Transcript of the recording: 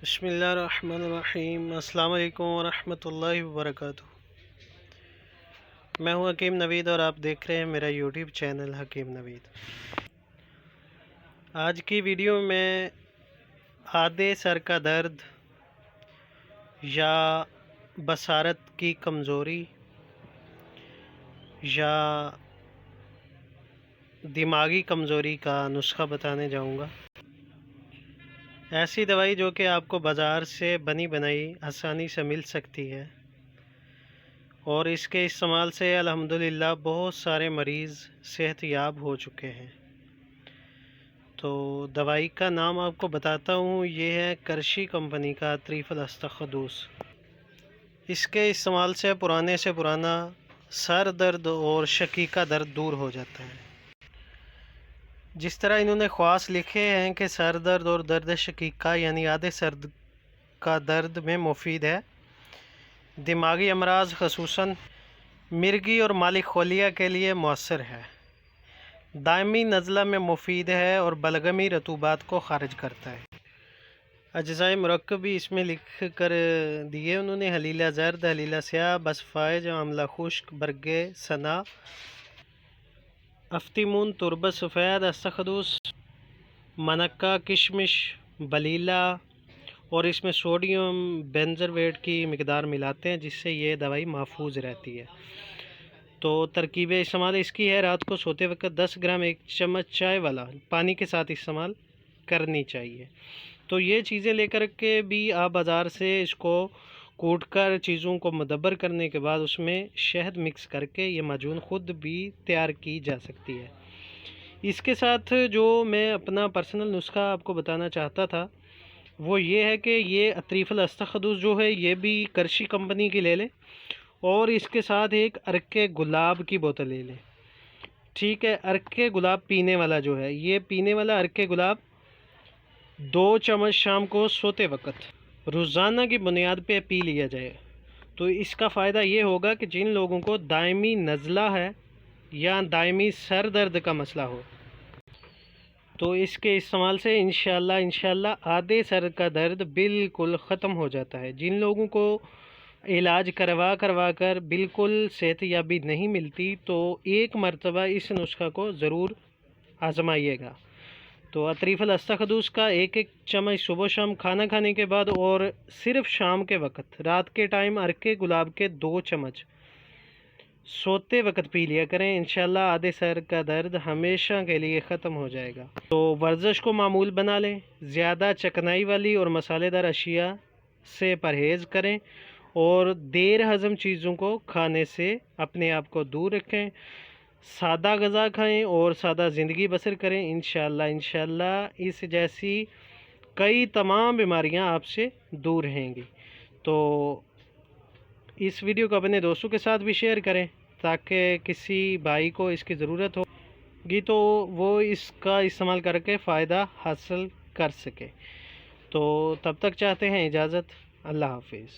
بسم اللہ الرحمن الرحیم۔ السلام علیکم ورحمۃ اللہ وبرکاتہ۔ میں ہوں حکیم نوید اور آپ دیکھ رہے ہیں میرا یوٹیوب چینل حکیم نوید۔ آج کی ویڈیو میں آدھے سر کا درد یا بصارت کی کمزوری یا دماغی کمزوری کا نسخہ بتانے جاؤں گا۔ ایسی دوائی جو کہ آپ کو بازار سے بنی بنائی آسانی سے مل سکتی ہے، اور اس کے استعمال سے الحمدللہ بہت سارے مریض صحت یاب ہو چکے ہیں۔ تو دوائی کا نام آپ کو بتاتا ہوں، یہ ہے کرشی کمپنی کا طریف الاستخدوس۔ اس کے استعمال سے پرانا سر درد اور شقیقہ درد دور ہو جاتا ہے۔ جس طرح انہوں نے خواص لکھے ہیں کہ سر درد اور درد شقیقہ یعنی آدھے سر کا درد میں مفید ہے، دماغی امراض خصوصاً مرگی اور مالی خولیہ کے لیے مؤثر ہے، دائمی نزلہ میں مفید ہے اور بلغمی رطوبات کو خارج کرتا ہے۔ اجزائے مرکب بھی اس میں لکھ کر دیے انہوں نے: حلیلہ زرد، حلیلہ سیاہ، بسفائج، آملہ خشک، برگے سنا، افتیمون، تربت سفید، استخدوس، منقہ، کشمش، بلیلہ، اور اس میں سوڈیم بینزرویٹ کی مقدار ملاتے ہیں جس سے یہ دوائی محفوظ رہتی ہے۔ تو ترکیب استعمال اس کی ہے: رات کو سوتے وقت 10 گرام 1 چمچ چائے والا پانی کے ساتھ استعمال کرنی چاہیے۔ تو یہ چیزیں لے کر کے بھی آپ بازار سے اس کو کوٹ کر چیزوں کو مدبر کرنے کے بعد اس میں شہد مکس کر کے یہ معجون خود بھی تیار کی جا سکتی ہے۔ اس کے ساتھ جو میں اپنا پرسنل نسخہ آپ کو بتانا چاہتا تھا وہ یہ ہے کہ یہ طریف الاستخدوس جو ہے یہ بھی کرشی کمپنی کی لے لیں، اور اس کے ساتھ ایک عرق گلاب کی بوتل لے لیں۔ ٹھیک ہے، عرق گلاب پینے والا جو ہے، یہ پینے والا عرق گلاب 2 چمچ شام کو سوتے وقت روزانہ کی بنیاد پہ پی لیا جائے۔ تو اس کا فائدہ یہ ہوگا کہ جن لوگوں کو دائمی نزلہ ہے یا دائمی سر درد کا مسئلہ ہو، تو اس کے استعمال سے انشاءاللہ آدھے سر کا درد بالکل ختم ہو جاتا ہے۔ جن لوگوں کو علاج کروا کر بالکل صحت یابی نہیں ملتی تو ایک مرتبہ اس نسخہ کو ضرور آزمائیے گا۔ تو طریف الاستخدوس کا 1 چمچ صبح شام کھانا کھانے کے بعد، اور صرف شام کے وقت رات کے ٹائم عرق گلاب کے 2 چمچ سوتے وقت پی لیا کریں۔ انشاءاللہ آدھے سر کا درد ہمیشہ کے لیے ختم ہو جائے گا۔ تو ورزش کو معمول بنا لیں، زیادہ چکنائی والی اور مسالے دار اشیاء سے پرہیز کریں، اور دیر ہضم چیزوں کو کھانے سے اپنے آپ کو دور رکھیں، سادہ غذا کھائیں اور سادہ زندگی بسر کریں۔ انشاءاللہ اس جیسی کئی تمام بیماریاں آپ سے دور رہیں گی۔ تو اس ویڈیو کو اپنے دوستوں کے ساتھ بھی شیئر کریں تاکہ کسی بھائی کو اس کی ضرورت ہوگی تو وہ اس کا استعمال کر کے فائدہ حاصل کر سکے۔ تو تب تک چاہتے ہیں اجازت، اللہ حافظ۔